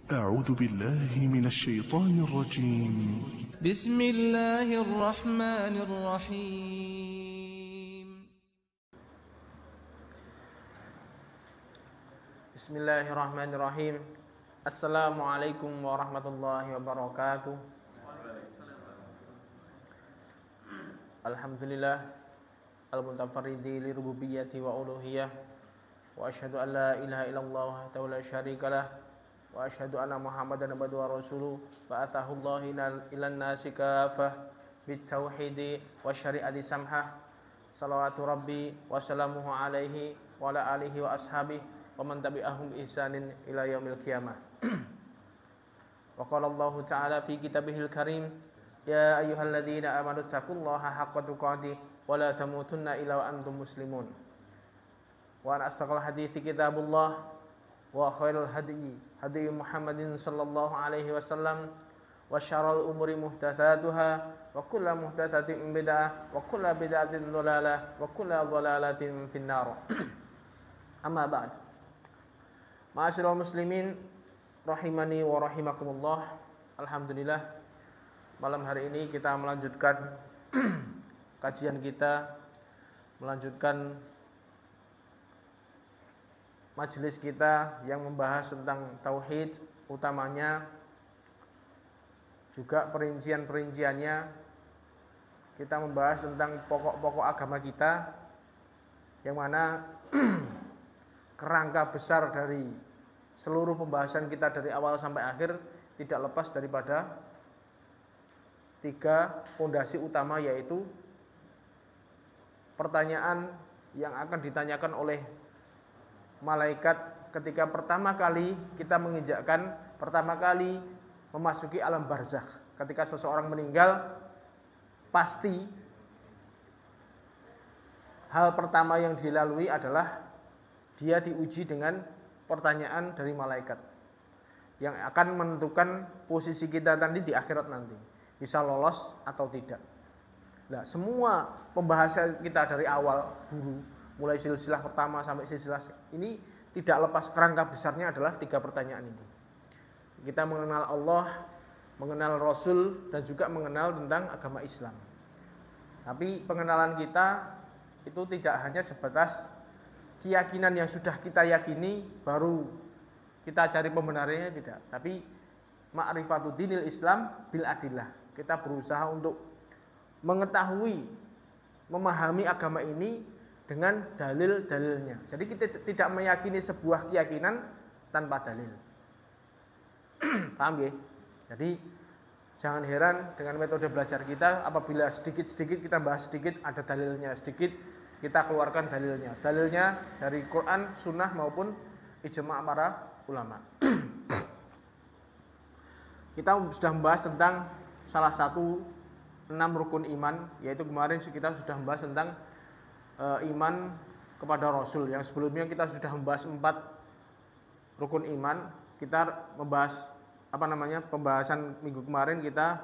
أعوذ بالله من الشيطان الرجيم. بسم الله الرحمن الرحيم. بسم الله الرحمن الرحيم. السلام عليكم warahmatullahi wabarakatuh. Alhamdulillah al-muntafarridi li rububiyyati wa uluhiyah, wa asyhadu an la ilaha illallah wahdahu la syarikalah, wa asyhadu anna Muhammadan abduhu wa rasuluh ba'athahu Allah ilan nasi kafah bitauhidi wa syari'ati samhah. Salawatu rabbi wa salamuhu alaihi wa ala alihi wa ashabihi wa man tabi'ahum bi ihsanin ila yaumil qiyamah. Wa qala Allah ta'ala fi kitabihil karim, ya ayyuhalladzina amanu taqullaha haqqa tuqatih wa la tamutunna illa wa antum muslimun. Wa an astaqal hadithi kitabullah wa khairul hadi Muhammadin sallallahu alaihi wasallam wa syarrul umuri muhdatsatuha wa kullu muhdatsatin bid'ah wa kullu bid'atin dhalalah wa kullu dhalalatin finnar. Amma ba'd. Ma'asyiral muslimin rahimani wa rahimakumullah. Alhamdulillah, malam hari ini kita melanjutkan kajian kita, melanjutkan majelis kita yang membahas tentang tauhid, utamanya juga perincian-perinciannya. Kita membahas tentang pokok-pokok agama kita, yang mana kerangka besar dari seluruh pembahasan kita dari awal sampai akhir tidak lepas daripada tiga pondasi utama, yaitu pertanyaan yang akan ditanyakan oleh malaikat ketika pertama kali kita menginjakkan, pertama kali memasuki alam barzakh. Ketika seseorang meninggal, pasti hal pertama yang dilalui adalah dia diuji dengan pertanyaan dari malaikat yang akan menentukan posisi kita nanti di akhirat nanti, bisa lolos atau tidak. Nah, semua pembahasan kita dari awal dulu, mulai silsilah pertama sampai silsilah ini, tidak lepas kerangka besarnya adalah tiga pertanyaan ini. Kita mengenal Allah, mengenal Rasul, dan juga mengenal tentang agama Islam. Tapi pengenalan kita itu tidak hanya sebatas keyakinan yang sudah kita yakini baru kita cari pembenarannya, tidak. Tapi ma'rifatu dinil Islam bil adillah. Kita berusaha untuk mengetahui, memahami agama ini dengan dalil-dalilnya. Jadi kita tidak meyakini sebuah keyakinan tanpa dalil. Paham ya? Jadi jangan heran dengan metode belajar kita, apabila sedikit-sedikit kita bahas sedikit, ada dalilnya, sedikit kita keluarkan dalilnya. Dalilnya dari Quran, Sunnah maupun ijma' para ulama. Kita sudah membahas tentang salah satu 6 rukun iman, yaitu kemarin kita sudah membahas tentang iman kepada Rasul. Yang sebelumnya kita sudah membahas 4 rukun iman. Kita membahas pembahasan minggu kemarin kita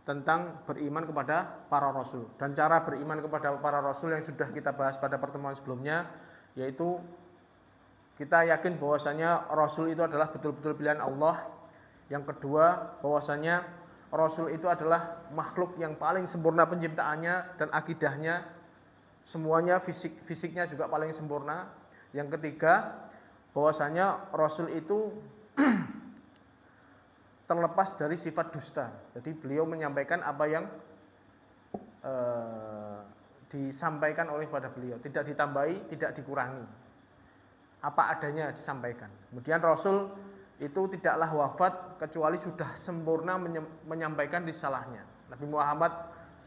tentang beriman kepada para Rasul. Dan cara beriman kepada para Rasul yang sudah kita bahas pada pertemuan sebelumnya, yaitu kita yakin bahwasanya Rasul itu adalah betul-betul pilihan Allah. Yang kedua, bahwasanya Rasul itu adalah makhluk yang paling sempurna penciptaannya dan akidahnya, semuanya fisiknya juga paling sempurna. Yang ketiga, bahwasanya Rasul itu terlepas dari sifat dusta. Jadi beliau menyampaikan apa yang disampaikan oleh pada beliau, tidak ditambahi, tidak dikurangi, apa adanya disampaikan. Kemudian Rasul itu tidaklah wafat kecuali sudah sempurna menyampaikan risalahnya. Nabi Muhammad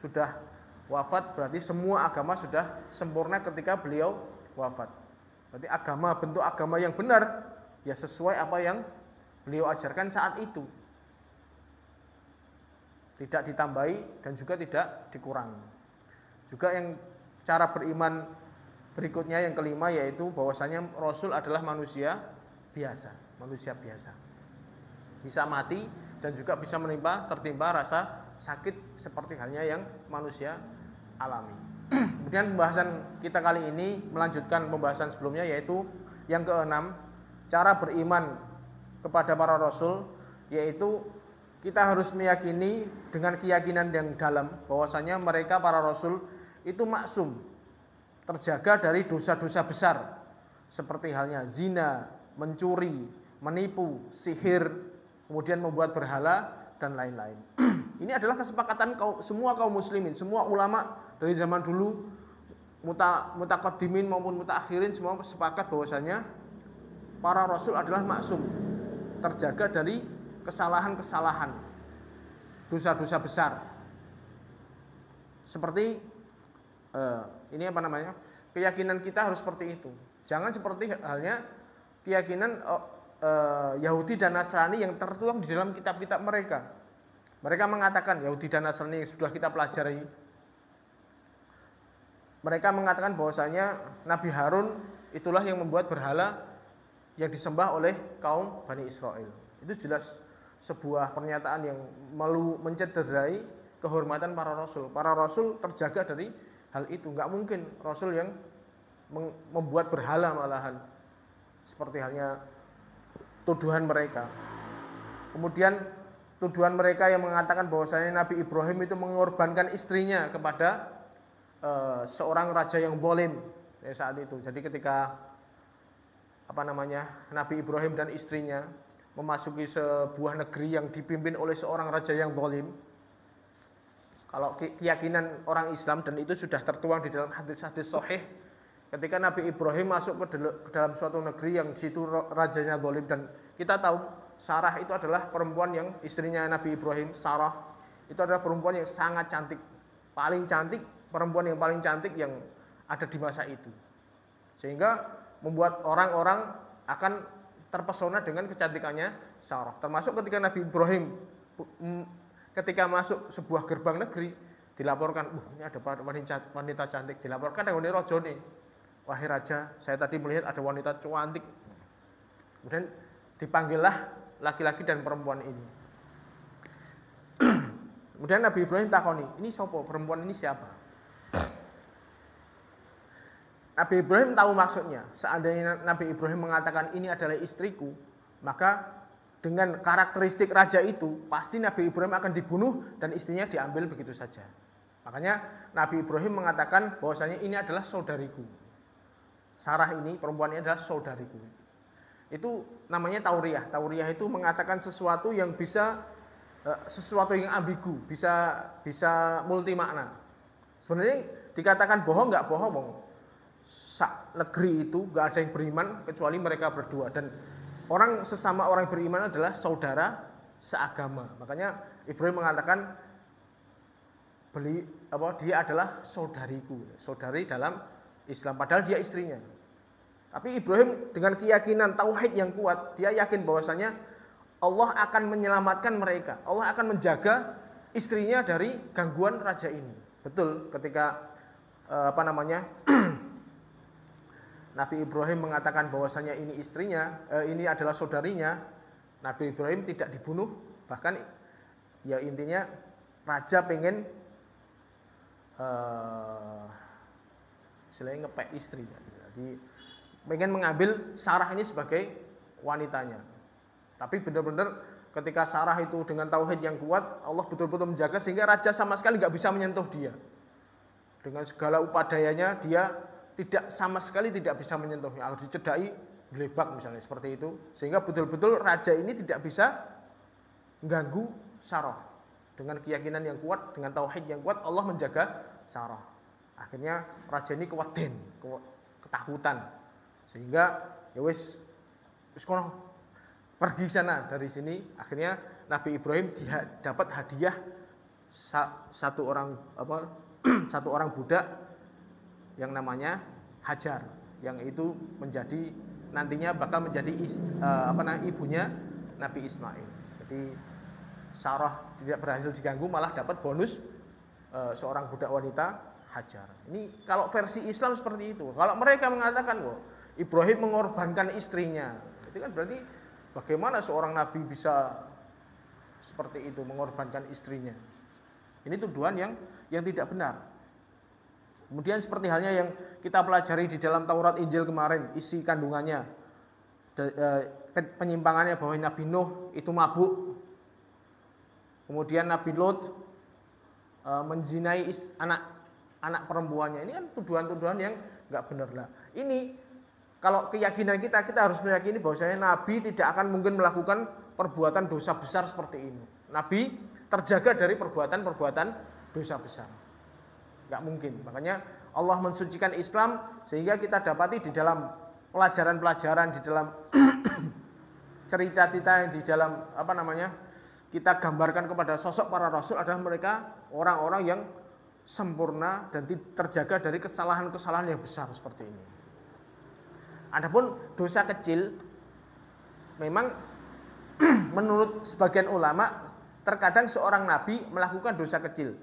sudah wafat, berarti semua agama sudah sempurna ketika beliau wafat. Berarti agama, bentuk agama yang benar ya sesuai apa yang beliau ajarkan saat itu, tidak ditambahi dan juga tidak dikurangi. Juga yang cara beriman berikutnya yang kelima, yaitu bahwasanya Rasul adalah manusia biasa, bisa mati dan juga bisa tertimpa rasa sakit seperti halnya yang manusia alami. Kemudian pembahasan kita kali ini melanjutkan pembahasan sebelumnya, yaitu yang keenam, cara beriman kepada para rasul, yaitu kita harus meyakini dengan keyakinan yang dalam bahwasanya mereka para rasul itu maksum, terjaga dari dosa-dosa besar seperti halnya zina, mencuri, menipu, sihir, kemudian membuat berhala dan lain-lain. Ini adalah kesepakatan semua kaum muslimin, semua ulama dari zaman dulu, mutaqaddimin maupun mutaakhirin, semua sepakat bahwasanya para rasul adalah maksum, terjaga dari kesalahan-kesalahan, dosa-dosa besar. Seperti ini apa namanya? Keyakinan kita harus seperti itu. Jangan seperti halnya keyakinan Yahudi dan Nasrani yang tertuang di dalam kitab-kitab mereka. Mereka mengatakan, Yahudi dan Nasrani yang sudah kita pelajari, mereka mengatakan bahwasanya Nabi Harun itulah yang membuat berhala yang disembah oleh kaum Bani Israel. Itu jelas sebuah pernyataan yang mencederai kehormatan para rasul. Para rasul terjaga dari hal itu. Enggak mungkin rasul yang membuat berhala malahan. Seperti halnya tuduhan mereka. Kemudian tuduhan mereka yang mengatakan bahwasanya Nabi Ibrahim itu mengorbankan istrinya kepada seorang raja yang zalim saat itu. Jadi ketika Nabi Ibrahim dan istrinya memasuki sebuah negeri yang dipimpin oleh seorang raja yang zalim. Kalau keyakinan orang Islam, dan itu sudah tertuang di dalam hadis-hadis sahih, ketika Nabi Ibrahim masuk ke dalam suatu negeri yang situ rajanya zalim, dan kita tahu Sarah itu adalah perempuan yang istrinya Nabi Ibrahim, Sarah itu adalah perempuan yang sangat cantik, paling cantik, perempuan yang paling cantik yang ada di masa itu, sehingga membuat orang-orang akan terpesona dengan kecantikannya Sarah. Termasuk ketika Nabi Ibrahim ketika masuk sebuah gerbang negeri dilaporkan, ini ada wanita cantik, dilaporkan dengan rajane, wahai raja, saya tadi melihat ada wanita cantik. Kemudian dipanggillah laki-laki dan perempuan ini. Kemudian Nabi Ibrahim takoni, ini siapa? Perempuan ini siapa? Nabi Ibrahim tahu maksudnya. Seandainya Nabi Ibrahim mengatakan ini adalah istriku, maka dengan karakteristik raja itu pasti Nabi Ibrahim akan dibunuh dan istrinya diambil begitu saja. Makanya Nabi Ibrahim mengatakan bahwasanya ini adalah saudariku. Sarah ini, perempuan ini adalah saudariku. Itu namanya tauriyah. Tauriyah itu mengatakan sesuatu yang sesuatu yang ambigu, bisa multi makna. Sebenarnya dikatakan bohong nggak bohong. Negeri itu nggak ada yang beriman kecuali mereka berdua, dan sesama orang beriman adalah saudara seagama. Makanya Ibrahim mengatakan dia adalah saudariku, saudari dalam Islam, padahal dia istrinya. Tapi Ibrahim dengan keyakinan tauhid yang kuat, dia yakin bahwasanya Allah akan menyelamatkan mereka, Allah akan menjaga istrinya dari gangguan raja ini. Betul, ketika Nabi Ibrahim mengatakan bahwasanya ini istrinya, ini adalah saudarinya, Nabi Ibrahim tidak dibunuh, bahkan ya intinya raja pengen selain ngepek istri, jadi pengen mengambil Sarah ini sebagai wanitanya. Tapi benar-benar ketika Sarah itu dengan tauhid yang kuat, Allah betul-betul menjaga sehingga raja sama sekali nggak bisa menyentuh dia. Dengan segala upadayanya dia sama sekali tidak bisa menyentuhnya, harus dicedai gelebak misalnya seperti itu, sehingga betul-betul raja ini tidak bisa mengganggu Sarah. Dengan keyakinan yang kuat, dengan tauhid yang kuat, Allah menjaga Sarah. Akhirnya raja ini ketakutan, sehingga ya wis kono pergi sana dari sini. Akhirnya Nabi Ibrahim dapat hadiah satu orang budak yang namanya Hajar, yang itu nantinya bakal menjadi ibunya Nabi Ismail. Jadi Sarah tidak berhasil diganggu, malah dapat bonus seorang budak wanita Hajar. Ini kalau versi Islam seperti itu. Kalau mereka mengatakan Ibrahim mengorbankan istrinya, itu kan berarti bagaimana seorang nabi bisa seperti itu mengorbankan istrinya? Ini tuduhan yang tidak benar. Kemudian seperti halnya yang kita pelajari di dalam Taurat Injil kemarin, isi kandungannya. penyimpangannya bahwa Nabi Nuh itu mabuk. Kemudian Nabi Lot menzinai anak perempuannya. Ini kan tuduhan-tuduhan yang nggak benar lah. Ini kalau keyakinan kita harus meyakini bahwasanya Nabi tidak akan mungkin melakukan perbuatan dosa besar seperti ini. Nabi terjaga dari perbuatan-perbuatan dosa besar. Nggak mungkin. Makanya Allah mensucikan Islam sehingga kita dapati di dalam pelajaran-pelajaran, di dalam cerita-cerita yang di dalam kita gambarkan kepada sosok para rasul adalah mereka orang-orang yang sempurna dan terjaga dari kesalahan-kesalahan yang besar seperti ini. Adapun dosa kecil memang menurut sebagian ulama terkadang seorang nabi melakukan dosa kecil.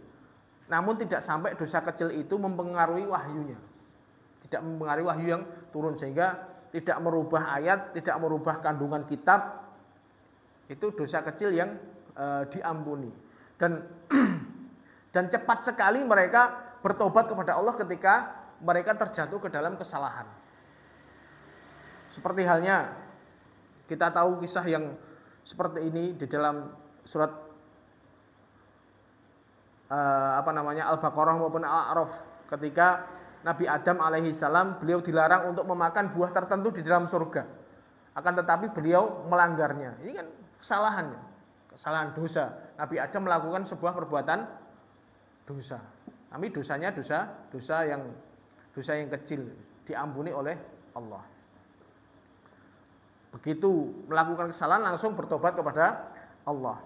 Namun tidak sampai dosa kecil itu mempengaruhi wahyunya. Tidak mempengaruhi wahyu yang turun sehingga tidak merubah ayat, tidak merubah kandungan kitab. Itu dosa kecil yang diampuni. Dan cepat sekali mereka bertobat kepada Allah ketika mereka terjatuh ke dalam kesalahan. Seperti halnya kita tahu kisah yang seperti ini di dalam surat Al-Baqarah maupun Al-A'raf ketika Nabi Adam alaihi salam beliau dilarang untuk memakan buah tertentu di dalam surga. Akan tetapi beliau melanggarnya. Ini kan kesalahan dosa. Nabi Adam melakukan sebuah perbuatan dosa. Tapi dosanya dosa yang kecil diampuni oleh Allah. Begitu melakukan kesalahan langsung bertobat kepada Allah.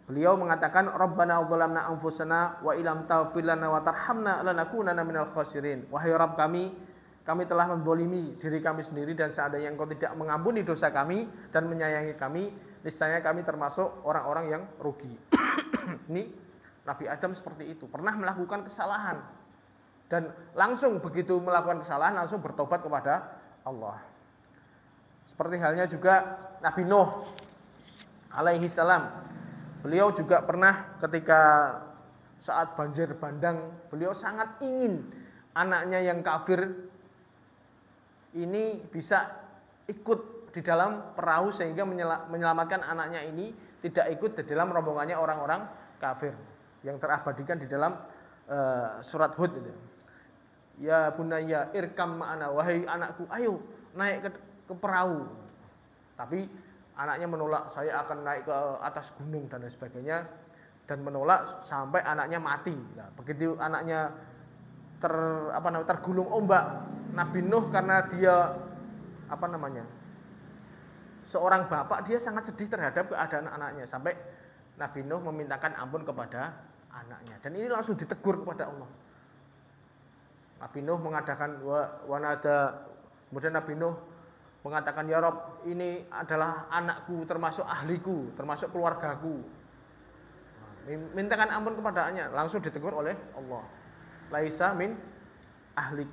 Beliau mengatakan Rabbana dzalamna anfusana wa illam taghfir lana wa tarhamna lanakunanna minal khasirin. Wahai Rabb kami telah menzalimi diri kami sendiri dan seandainya Engkau tidak mengampuni dosa kami dan menyayangi kami, niscaya kami termasuk orang-orang yang rugi. Ini Nabi Adam seperti itu, pernah melakukan kesalahan dan langsung begitu melakukan kesalahan langsung bertobat kepada Allah. Seperti halnya juga Nabi Nuh alaihi salam. Beliau juga pernah ketika saat banjir bandang, beliau sangat ingin anaknya yang kafir ini bisa ikut di dalam perahu sehingga menyelamatkan anaknya ini tidak ikut di dalam rombongannya orang-orang kafir yang terabadikan di dalam surat Hud itu. Ya bunayya irkam ma'ana, wahai anakku ayo naik ke perahu. Tapi anaknya menolak, saya akan naik ke atas gunung dan lain sebagainya, dan menolak sampai anaknya mati. Nah, begitu anaknya tergulung ombak, Nabi Nuh karena dia seorang bapak, dia sangat sedih terhadap keadaan anaknya sampai Nabi Nuh memintakan ampun kepada anaknya dan ini langsung ditegur kepada Allah. Nabi Nuh mengadakan wanada, kemudian Nabi Nuh mengatakan ya Rob, ini adalah anakku, termasuk ahliku, termasuk keluargaku. Mintakan ampun kepadanya, langsung ditegur oleh Allah. Laisa min ahlik.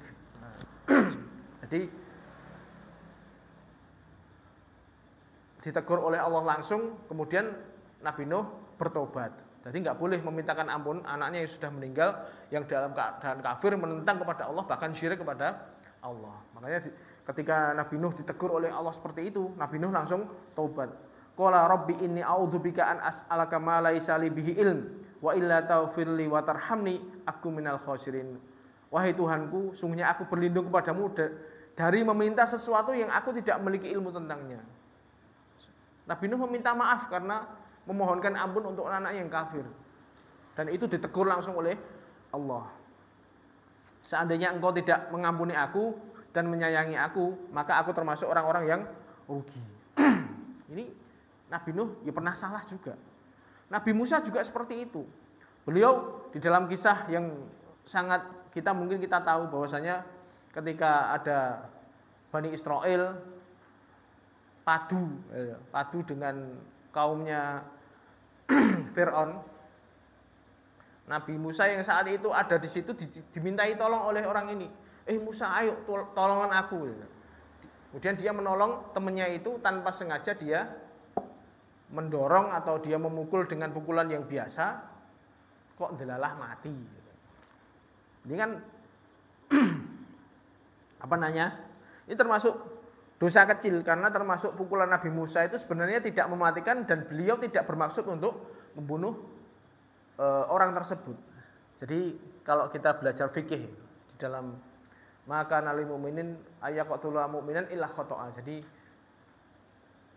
Jadi ditegur oleh Allah langsung, kemudian Nabi Nuh bertobat. Jadi nggak boleh memintakan ampun anaknya yang sudah meninggal, yang dalam keadaan kafir menentang kepada Allah, bahkan syirik kepada Allah. Makanya ketika Nabi Nuh ditegur oleh Allah seperti itu, Nabi Nuh langsung taubat. Qala rabbi inni a'udzubika an as'alaka ma laisa li bihi ilm wa illa taghfirli wa tarhamni aku minal khasirin. Wahai Tuhanku, sungguhnya aku berlindung kepadamu dari meminta sesuatu yang aku tidak memiliki ilmu tentangnya. Nabi Nuh meminta maaf karena memohonkan ampun untuk anak yang kafir. Dan itu ditegur langsung oleh Allah. Seandainya engkau tidak mengampuni aku dan menyayangi aku, maka aku termasuk orang-orang yang rugi. Ini Nabi Nuh ya pernah salah juga. Nabi Musa juga seperti itu. Beliau di dalam kisah yang sangat mungkin kita tahu bahwasanya ketika ada Bani Israel padu dengan kaumnya Fir'aun. Nabi Musa yang saat itu ada di situ dimintai tolong oleh orang ini. Musa, ayo tolongan aku. Kemudian dia menolong temannya itu tanpa sengaja, dia mendorong atau dia memukul dengan pukulan yang biasa, kok delalah mati. Ini kan ini termasuk dosa kecil karena termasuk pukulan Nabi Musa itu sebenarnya tidak mematikan dan beliau tidak bermaksud untuk membunuh orang tersebut. Jadi kalau kita belajar fikih di dalam maka nali mukminin ayyaqtulul mu'minan illa khoto'a. Jadi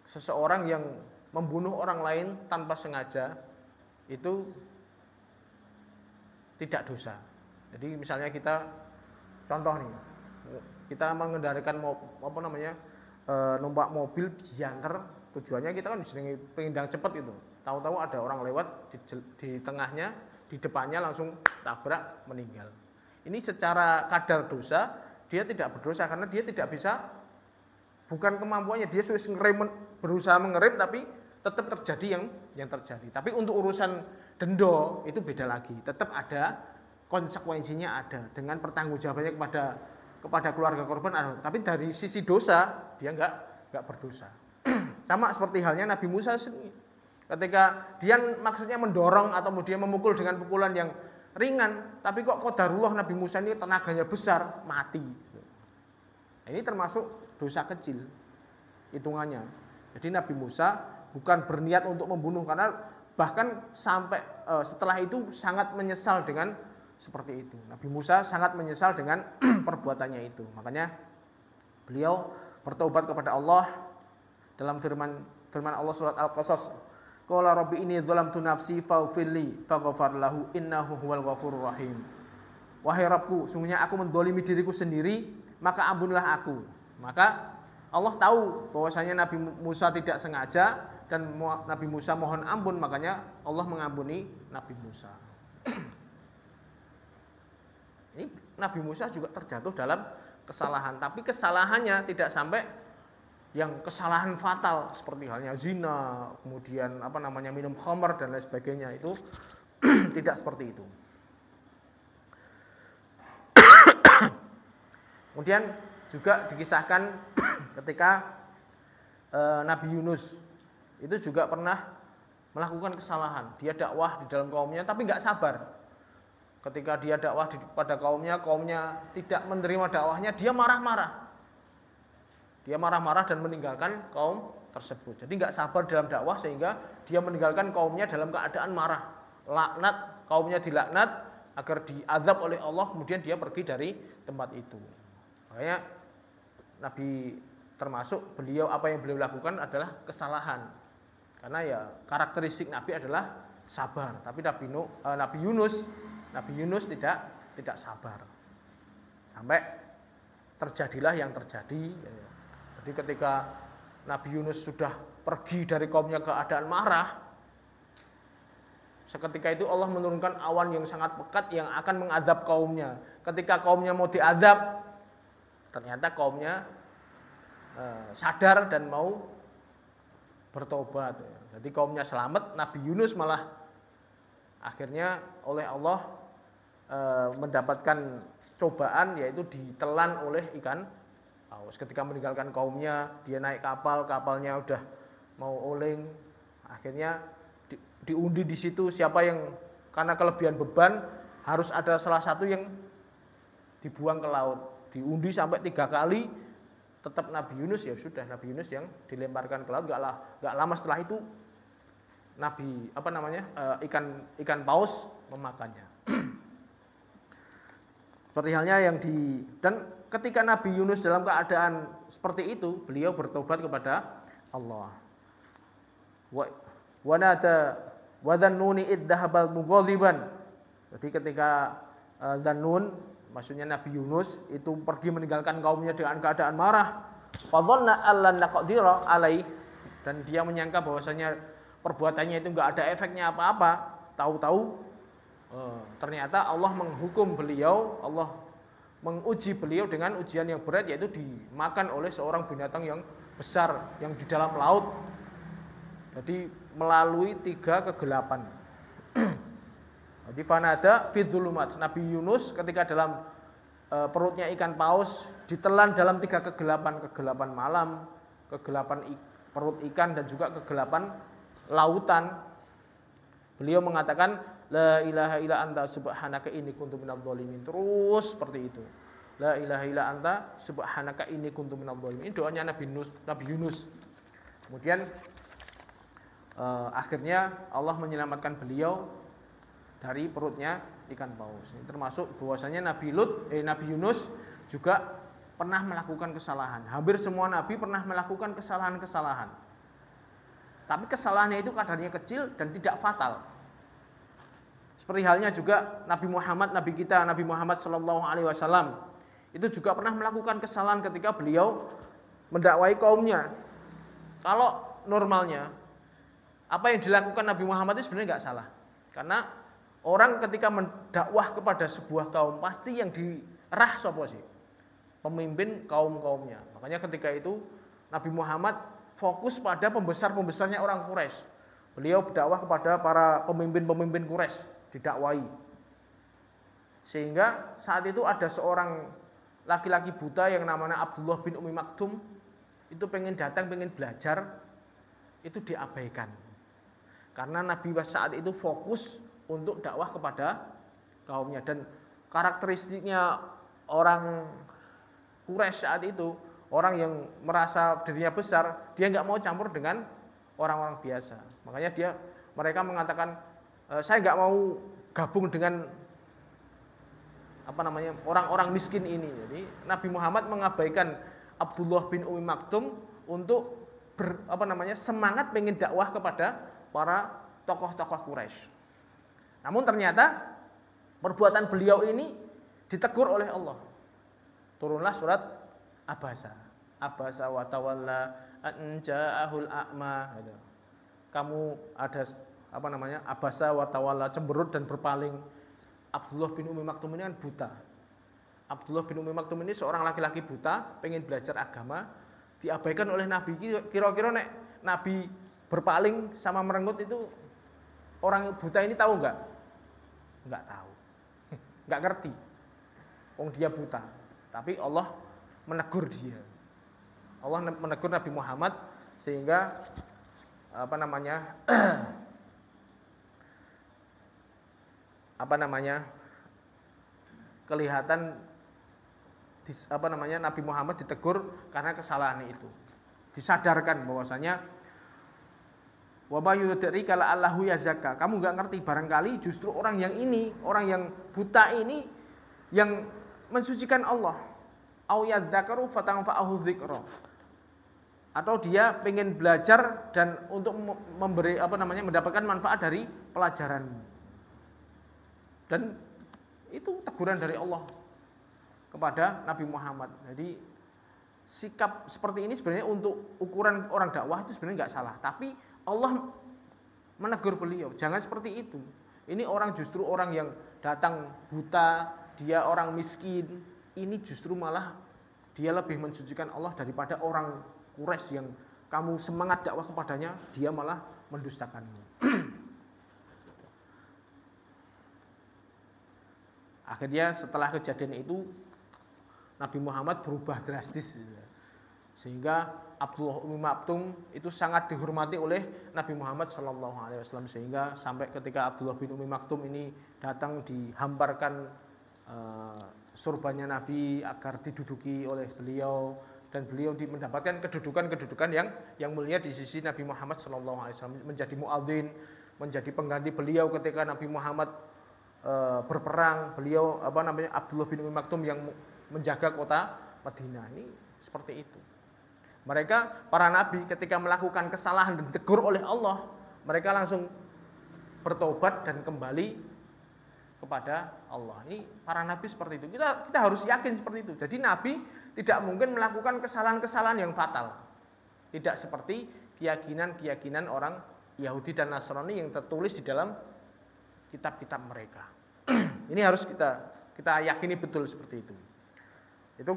seseorang yang membunuh orang lain tanpa sengaja itu tidak dosa. Jadi misalnya kita contoh nih, kita mengendalikan numpak mobil jangker, tujuannya kita kan pengen cepet itu. Tahu-tahu ada orang lewat di tengahnya, di depannya langsung tabrak meninggal. Ini secara kadar dosa dia tidak berdosa karena dia tidak bisa, bukan kemampuannya, dia berusaha mengerem tapi tetap terjadi yang terjadi. Tapi untuk urusan denda itu beda lagi, tetap ada konsekuensinya, ada dengan pertanggungjawabannya kepada keluarga korban ada. Tapi dari sisi dosa dia nggak berdosa. Sama seperti halnya Nabi Musa ketika dia maksudnya mendorong atau dia memukul dengan pukulan yang ringan, tapi kok qadarullah Nabi Musa ini tenaganya besar, mati. Nah, ini termasuk dosa kecil hitungannya. Jadi Nabi Musa bukan berniat untuk membunuh karena bahkan sampai setelah itu sangat menyesal dengan seperti itu. Nabi Musa sangat menyesal dengan perbuatannya itu. Makanya beliau bertobat kepada Allah dalam firman Allah surat Al-Qasas. Qala rabbi inni dzalamtu nafsi faghfirli faghfar lahu innahu huwal ghafurur rahim. Wahai Rabbku, sungguhnya aku mendolimi diriku sendiri, maka ampunilah aku. Maka Allah tahu bahwasanya Nabi Musa tidak sengaja dan Nabi Musa mohon ampun, makanya Allah mengampuni Nabi Musa. Ini Nabi Musa juga terjatuh dalam kesalahan, tapi kesalahannya tidak sampai yang kesalahan fatal seperti halnya zina, kemudian minum khamar dan lain sebagainya, itu tidak seperti itu. Kemudian juga dikisahkan ketika Nabi Yunus itu juga pernah melakukan kesalahan. Dia dakwah di dalam kaumnya tapi nggak sabar. Ketika dia dakwah pada kaumnya tidak menerima dakwahnya, dia marah-marah. Dia marah-marah dan meninggalkan kaum tersebut. Jadi nggak sabar dalam dakwah sehingga dia meninggalkan kaumnya dalam keadaan marah. Laknat, kaumnya dilaknat agar diazab oleh Allah, kemudian dia pergi dari tempat itu. Makanya Nabi termasuk apa yang beliau lakukan adalah kesalahan. Karena ya karakteristik Nabi adalah sabar. Tapi Nabi Yunus tidak sabar. Sampai terjadilah yang terjadi. Jadi ketika Nabi Yunus sudah pergi dari kaumnya keadaan marah, seketika itu Allah menurunkan awan yang sangat pekat yang akan mengadab kaumnya. Ketika kaumnya mau diadab, ternyata kaumnya sadar dan mau bertobat. Jadi kaumnya selamat, Nabi Yunus malah akhirnya oleh Allah mendapatkan cobaan, yaitu ditelan oleh ikan paus. Ketika meninggalkan kaumnya, dia naik kapalnya udah mau oleng, akhirnya diundi di situ siapa yang karena kelebihan beban harus ada salah satu yang dibuang ke laut. Diundi sampai 3 kali, tetap Nabi Yunus, ya sudah Nabi Yunus yang dilemparkan ke laut. Gak lama setelah itu ikan paus memakannya. Seperti halnya dan ketika Nabi Yunus dalam keadaan seperti itu, beliau bertobat kepada Allah. Wa nada wa dhannuni idzhabal mughadiban. Jadi ketika Dhannun, maksudnya Nabi Yunus itu pergi meninggalkan kaumnya dengan keadaan marah, fa dhanna allan naqdira alai, dan dia menyangka bahwasanya perbuatannya itu enggak ada efeknya apa-apa. Tahu-tahu ternyata Allah menghukum beliau, Allah menguji beliau dengan ujian yang berat, yaitu dimakan oleh seorang binatang yang besar yang di dalam laut. Jadi melalui 3 kegelapan. Jadi fanada fi dzulumat. Nabi Yunus ketika dalam perutnya ikan paus ditelan dalam 3 kegelapan malam, kegelapan perut ikan dan juga kegelapan lautan. Beliau mengatakan la ilaha illa anta subhanaka inni kuntu minadh dhalimin. Terus seperti itu. la ilaha illa anta subhanaka inni kuntu minadh dhalimin. Ini doanya Nabi Yunus. Kemudian akhirnya Allah menyelamatkan beliau dari perutnya ikan paus. Ini termasuk bahwasanya Nabi Yunus juga pernah melakukan kesalahan. Hampir semua nabi pernah melakukan kesalahan-kesalahan. Tapi kesalahannya itu kadarnya kecil dan tidak fatal. Seperti halnya juga Nabi Muhammad sallallahu alaihi wasallam itu juga pernah melakukan kesalahan ketika beliau mendakwai kaumnya. Kalau normalnya apa yang dilakukan Nabi Muhammad itu sebenarnya nggak salah. Karena orang ketika mendakwah kepada sebuah kaum pasti yang dirah sapa sih? Pemimpin kaum-kaumnya. Makanya ketika itu Nabi Muhammad fokus pada pembesar-pembesarnya orang Quraisy. Beliau berdakwah kepada para pemimpin-pemimpin Quraisy, didakwai. Sehingga saat itu ada seorang laki-laki buta yang namanya Abdullah bin Umi Maktum, itu pengen belajar, itu diabaikan. Karena Nabi saat itu fokus untuk dakwah kepada kaumnya. Dan karakteristiknya orang Quraisy saat itu, orang yang merasa dirinya besar, dia nggak mau campur dengan orang-orang biasa. Makanya mereka mengatakan, saya nggak mau gabung dengan orang-orang miskin ini. Jadi Nabi Muhammad mengabaikan Abdullah bin Umi Maktum untuk semangat pengen dakwah kepada para tokoh-tokoh Quraisy. Namun ternyata perbuatan beliau ini ditegur oleh Allah. Turunlah surat Abasa wa tawalla an ja'ahul a'ma. Kamu ada Abasa wa tawalla, cemberut dan berpaling. Abdullah bin Umi Maktum ini kan buta. Abdullah bin Umi Maktum ini seorang laki-laki buta, pengen belajar agama, diabaikan oleh Nabi. Kira-kira nek Nabi berpaling sama merenggut itu orang buta ini tahu enggak? Enggak tahu. Enggak ngerti. Wong dia buta. Tapi Allah menegur dia. Allah menegur Nabi Muhammad sehingga kelihatan Nabi Muhammad ditegur karena kesalahan itu. Disadarkan bahwasanya wa may yudrika la allahu yazakka. Kamu enggak ngerti, barangkali justru orang yang buta ini yang mensucikan Allah. Au yadzakaru fatanfa'ahu dzikra. Atau dia pengen belajar dan untuk mendapatkan manfaat dari pelajaran. Dan itu teguran dari Allah kepada Nabi Muhammad. Jadi sikap seperti ini sebenarnya untuk ukuran orang dakwah itu sebenarnya nggak salah. Tapi Allah menegur beliau, jangan seperti itu. Ini justru orang yang datang buta, dia orang miskin, ini justru malah dia lebih mensucikan Allah daripada orang Quraisy yang kamu semangat dakwah kepadanya, dia malah mendustakanmu. Akhirnya setelah kejadian itu Nabi Muhammad berubah drastis, sehingga Abdullah Umi Maktum itu sangat dihormati oleh Nabi Muhammad SAW, sehingga sampai ketika Abdullah bin Umi Maktum ini datang dihamparkan surbannya Nabi agar diduduki oleh beliau, dan beliau mendapatkan kedudukan yang mulia di sisi Nabi Muhammad SAW, menjadi muadzin, menjadi pengganti beliau ketika Nabi Muhammad berperang. Beliau Abdullah bin Umi Maktum yang menjaga kota Madinah. Ini seperti itu. Mereka para nabi ketika melakukan kesalahan dan ditegur oleh Allah, mereka langsung bertobat dan kembali kepada Allah. Ini para nabi seperti itu. Kita harus yakin seperti itu. Jadi nabi tidak mungkin melakukan kesalahan-kesalahan yang fatal. Tidak seperti keyakinan orang Yahudi dan Nasrani yang tertulis di dalam kitab-kitab mereka. Ini harus kita yakini betul seperti itu. Itu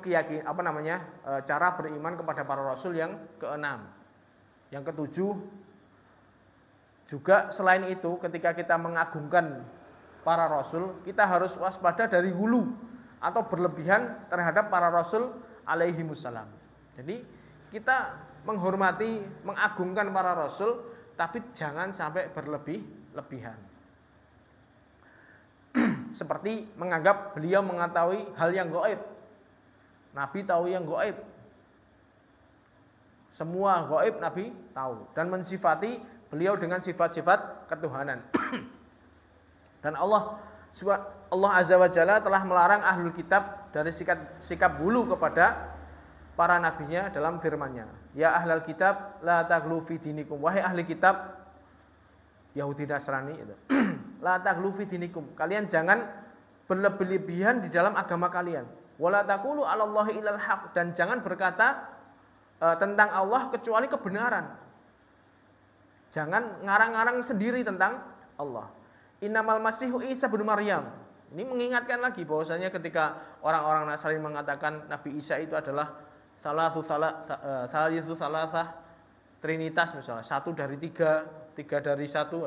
cara beriman kepada para rasul yang keenam. Yang ketujuh, juga selain itu ketika kita mengagungkan para rasul, kita harus waspada dari hulu atau berlebihan terhadap para rasul alaihimussalam. Jadi kita menghormati, mengagungkan para rasul, tapi jangan sampai berlebihan. Seperti menganggap beliau mengetahui hal yang gaib. Nabi tahu yang gaib. Semua gaib Nabi tahu dan mensifati beliau dengan sifat-sifat ketuhanan. Dan Allah Azza wa Jalla telah melarang ahlul kitab dari sikap bulu kepada para nabinya dalam firman-Nya. Ya ahlal kitab la taghlu fi dinikum. Wahai ahli kitab Yahudi Nasrani itu. La taghlu fi dinikum. Kalian jangan berlebihan di dalam agama kalian. Wala taqulu 'alallahi illal haq, dan jangan berkata tentang Allah kecuali kebenaran. Jangan ngarang-ngarang sendiri tentang Allah. Innamal masihu Isa bin Maryam. Ini mengingatkan lagi bahwasanya ketika orang-orang Nasrani mengatakan Nabi Isa itu adalah salisu salasah trinitas misalnya, satu dari tiga, tiga dari satu.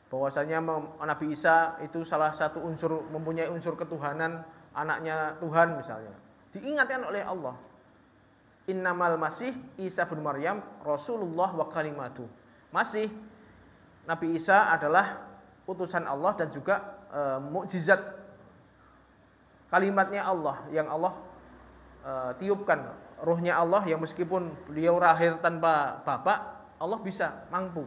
Bahwasanya Nabi Isa itu salah satu unsur, mempunyai unsur ketuhanan, anaknya Tuhan misalnya. Diingatkan oleh Allah. Innamal masih Isa bin Maryam Rasulullah wa kalimatuh. Masih Nabi Isa adalah utusan Allah dan juga mukjizat kalimatnya Allah yang Allah tiupkan, ruhnya Allah yang meskipun beliau lahir tanpa bapak, Allah bisa mampu.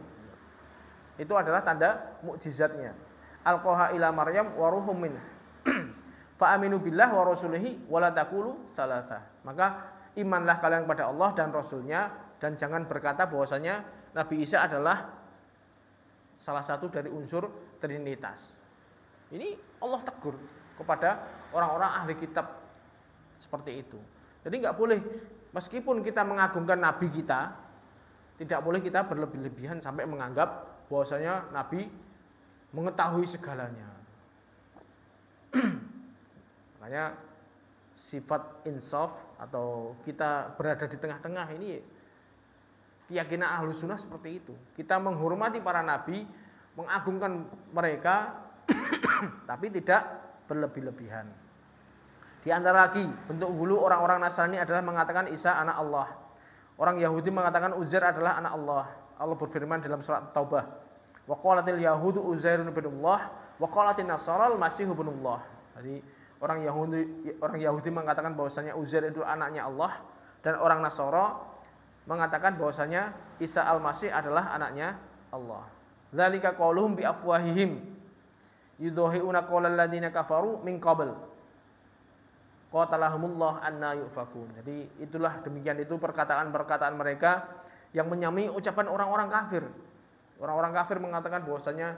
Itu adalah tanda mukjizatnya. Alqaha ila Maryam wa ruhum min. Fa aminu billah wa rasulihi wa la taqulu salasah. Maka imanlah kalian kepada Allah dan Rasulnya, dan jangan berkata bahwasanya Nabi Isa adalah salah satu dari unsur trinitas. Ini Allah tegur kepada orang-orang ahli kitab seperti itu. Jadi nggak boleh, meskipun kita mengagungkan Nabi kita, tidak boleh kita berlebih-lebihan sampai menganggap bahwasanya Nabi mengetahui segalanya. Makanya sifat insaf atau kita berada di tengah-tengah ini keyakinan Ahlus Sunnah seperti itu. Kita menghormati para nabi, mengagungkan mereka, tapi tidak berlebih-lebihan. Di antara lagi bentuk hulu orang-orang Nasrani adalah mengatakan Isa anak Allah. Orang Yahudi mengatakan Uzair adalah anak Allah. Allah berfirman dalam surat Taubah, wa qalatil yahudu Uzairun ibnullah wa qalatin nasara al-masih ibnullah. Jadi orang Yahudi mengatakan bahwasanya Uzair itu anaknya Allah, dan orang Nasara mengatakan bahwasanya Isa al-Masih adalah anaknya Allah. Dzalika qauluhum bi afwahihim yudhahiuna qaulal ladzina kafaru min qabl qatalahumullah anna yufakun. Jadi itulah, demikian itu perkataan-perkataan mereka yang menyamai ucapan orang-orang kafir. Orang-orang kafir mengatakan bahwasanya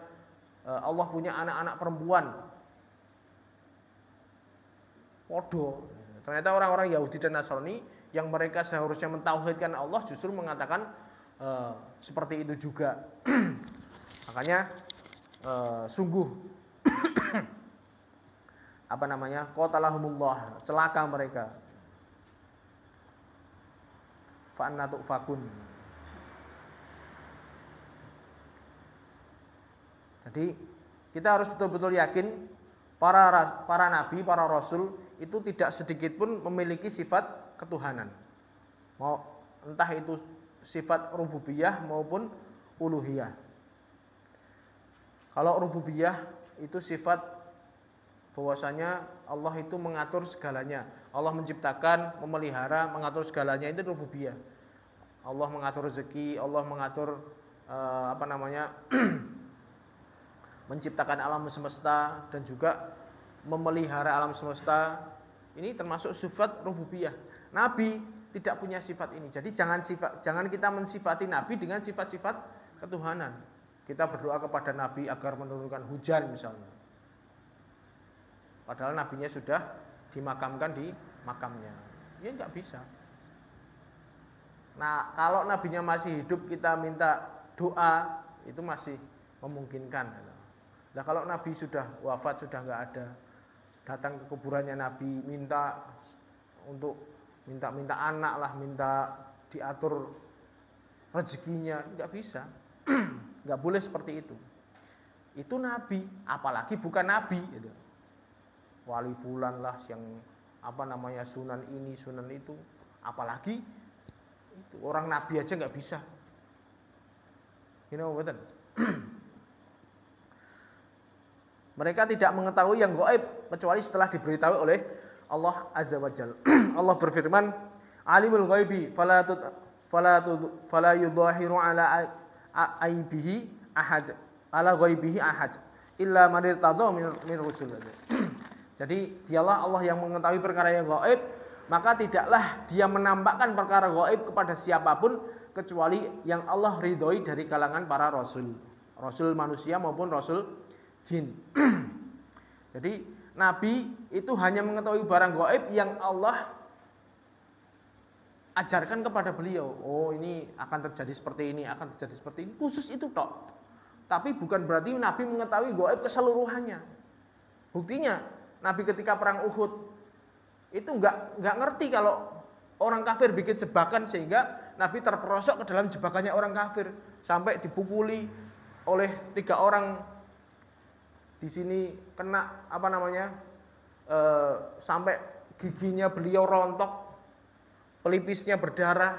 Allah punya anak-anak perempuan. Podo. Ternyata orang-orang Yahudi dan Nasrani yang mereka seharusnya mentauhidkan Allah justru mengatakan seperti itu juga. Makanya sungguh qatalahumullah, celaka mereka. Fa anna tufakun. Jadi kita harus betul-betul yakin para nabi, para rasul itu tidak sedikit pun memiliki sifat ketuhanan. Mau entah itu sifat rububiyah maupun uluhiyah. Kalau rububiyah itu sifat bahwasanya Allah itu mengatur segalanya. Allah menciptakan, memelihara, mengatur segalanya, itu rububiyah. Allah mengatur rezeki, Allah mengatur menciptakan alam semesta dan juga memelihara alam semesta. Ini termasuk sifat rububiyah. Nabi tidak punya sifat ini. Jadi jangan kita mensifati Nabi dengan sifat-sifat ketuhanan. Kita berdoa kepada Nabi agar menurunkan hujan misalnya. Padahal nabinya sudah dimakamkan di makamnya. Ya enggak bisa. Nah, kalau nabinya masih hidup kita minta doa, itu masih memungkinkan. Nah, kalau nabi sudah wafat, sudah enggak ada, datang ke kuburannya nabi minta anak lah, minta diatur rezekinya, enggak bisa. Enggak boleh seperti itu. Itu nabi, apalagi bukan nabi gitu. Wali fulan lah yang sunan ini, sunan itu, apalagi itu orang nabi aja nggak bisa. You know betul. Mereka tidak mengetahui yang gaib kecuali setelah diberitahu oleh Allah Azza wa Jalla. Allah berfirman, "Alimul ghaibi fala yudhahiru ala aibihi ahad, ala ghaibihi ahad, illa man irtadha min rusul." Jadi dialah Allah yang mengetahui perkara yang gaib, maka tidaklah dia menampakkan perkara gaib kepada siapapun kecuali yang Allah ridhoi dari kalangan para rasul, rasul manusia maupun rasul jin. Jadi Nabi itu hanya mengetahui barang gaib yang Allah ajarkan kepada beliau. Oh, ini akan terjadi seperti ini, akan terjadi seperti ini. Khusus itu tok. Tapi bukan berarti Nabi mengetahui gaib keseluruhannya. Buktinya Nabi ketika perang Uhud itu nggak ngerti kalau orang kafir bikin jebakan, sehingga Nabi terperosok ke dalam jebakannya orang kafir sampai dipukuli oleh 3 orang. Di sini kena sampai giginya beliau rontok, pelipisnya berdarah.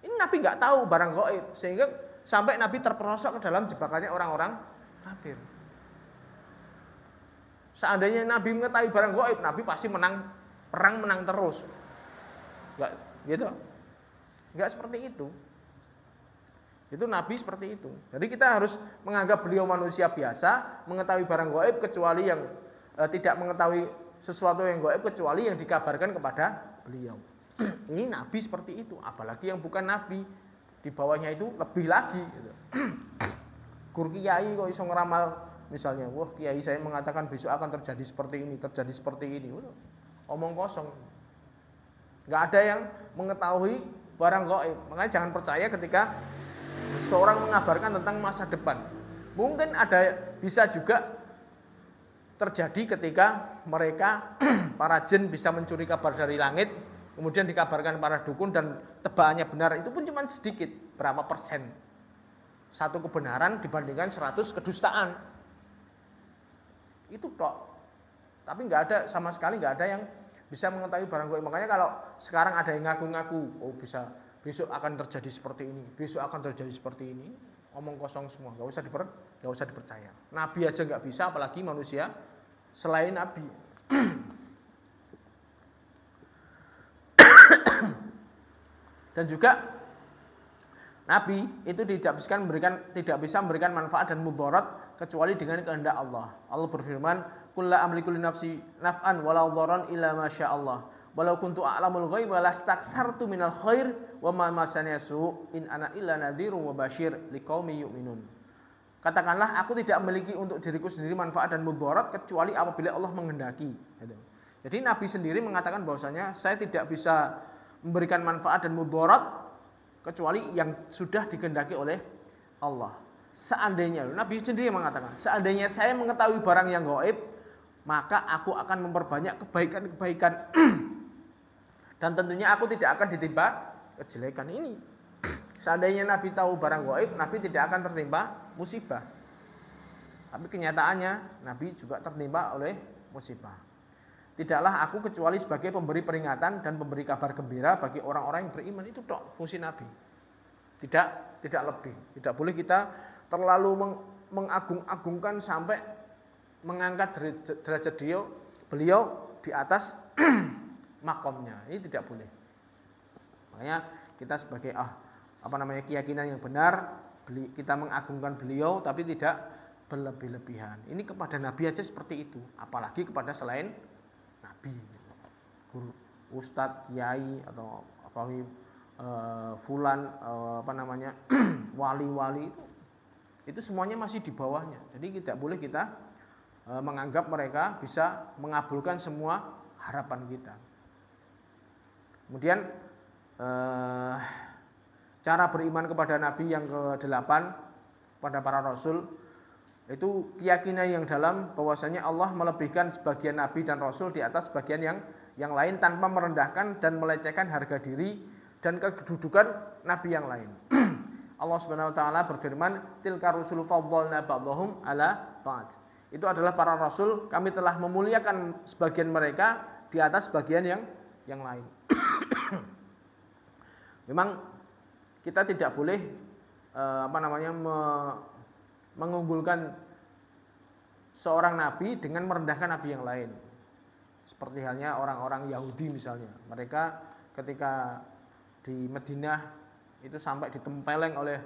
Ini Nabi nggak tahu barang gaib, sehingga sampai Nabi terperosok ke dalam jebakannya orang-orang kafir. Seandainya Nabi mengetahui barang gaib, Nabi pasti perang menang terus. Enggak gitu. Enggak seperti itu. Itu Nabi seperti itu. Jadi kita harus menganggap beliau manusia biasa, mengetahui barang gaib kecuali yang tidak mengetahui sesuatu yang gaib kecuali yang dikabarkan kepada beliau. Ini Nabi seperti itu, apalagi yang bukan Nabi. Di bawahnya itu lebih lagi gitu. Gur kiai kok iso ngeramal. Misalnya, wah kiai saya mengatakan besok akan terjadi seperti ini, terjadi seperti ini. Omong kosong. Nggak ada yang mengetahui barang gaib. Makanya jangan percaya ketika seorang mengabarkan tentang masa depan. Mungkin bisa juga terjadi ketika mereka, para jin bisa mencuri kabar dari langit, kemudian dikabarkan para dukun dan tebakannya benar. Itu pun cuma sedikit, berapa persen. 1 kebenaran dibandingkan 100 kedustaan. Itu tok. Tapi sama sekali nggak ada yang bisa mengetahui barang gaib. Makanya kalau sekarang ada yang ngaku-ngaku, oh bisa besok akan terjadi seperti ini, besok akan terjadi seperti ini, omong kosong semua, nggak usah dipercaya. Nabi aja nggak bisa, apalagi manusia selain Nabi. Dan juga Nabi itu tidak bisa memberikan manfaat dan mudarat kecuali dengan kehendak Allah. Allah berfirman, "Qul la amliku li nafsi naf'an wala dharan illa ma syaa Allah. Walau kuntu a'lamul ghaiba lastakthartu minal khair wa ma masaniya su' in ana illa nadhirun wa basyir liqaumin yu'minun." Katakanlah, aku tidak memiliki untuk diriku sendiri manfaat dan mudarat kecuali apabila Allah menghendaki. Jadi Nabi sendiri mengatakan bahwasanya saya tidak bisa memberikan manfaat dan mudarat kecuali yang sudah dikehendaki oleh Allah. Seandainya, Nabi sendiri mengatakan, seandainya saya mengetahui barang yang gaib, maka aku akan memperbanyak kebaikan-kebaikan. Dan tentunya aku tidak akan ditimpa kejelekan ini. Seandainya Nabi tahu barang gaib, Nabi tidak akan tertimpa musibah. Tapi kenyataannya Nabi juga tertimpa oleh musibah. Tidaklah aku kecuali sebagai pemberi peringatan dan pemberi kabar gembira bagi orang-orang yang beriman. Itu tok fungsi Nabi. Tidak lebih. Tidak boleh kita terlalu mengagung-agungkan sampai mengangkat derajat beliau di atas makomnya. Ini tidak boleh. Makanya kita sebagai keyakinan yang benar, kita mengagungkan beliau tapi tidak berlebih-lebihan. Ini kepada Nabi aja seperti itu, apalagi kepada selain Nabi, guru, ustadz, kiai atau fulan wali-wali itu semuanya masih di bawahnya. Jadi tidak boleh kita menganggap mereka bisa mengabulkan semua harapan kita. Kemudian cara beriman kepada Nabi yang ke-8 pada para rasul, itu keyakinan yang dalam bahwasanya Allah melebihkan sebagian nabi dan rasul di atas sebagian yang lain tanpa merendahkan dan melecehkan harga diri dan kedudukan nabi yang lain. Allah Subhanahu wa taala berfirman, "Tilka rusulu faddalna ba'dahum 'ala ba'd." Itu adalah para rasul, kami telah memuliakan sebagian mereka di atas sebagian yang lain. Memang kita tidak boleh mengunggulkan seorang nabi dengan merendahkan nabi yang lain. Seperti halnya orang-orang Yahudi misalnya. Mereka ketika di Madinah itu sampai ditempeleng oleh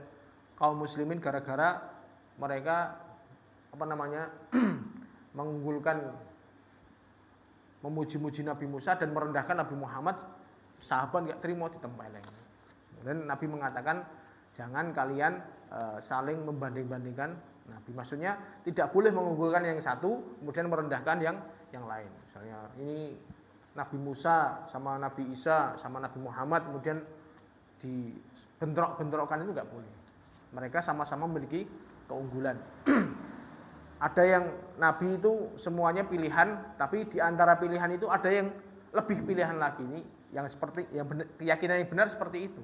kaum muslimin gara-gara mereka mengunggulkan, memuji-muji Nabi Musa dan merendahkan Nabi Muhammad. Sahabat enggak terima, ditempeleng. Dan Nabi mengatakan jangan kalian saling membanding-bandingkan Nabi. Maksudnya tidak boleh mengunggulkan yang satu kemudian merendahkan yang lain. Misalnya ini Nabi Musa sama Nabi Isa sama Nabi Muhammad kemudian dibentrok-bentrokkan, itu enggak boleh. Mereka sama-sama memiliki keunggulan. Ada yang Nabi itu semuanya pilihan, tapi di antara pilihan itu ada yang lebih pilihan lagi. Ini yang seperti yang keyakinan yang benar seperti itu.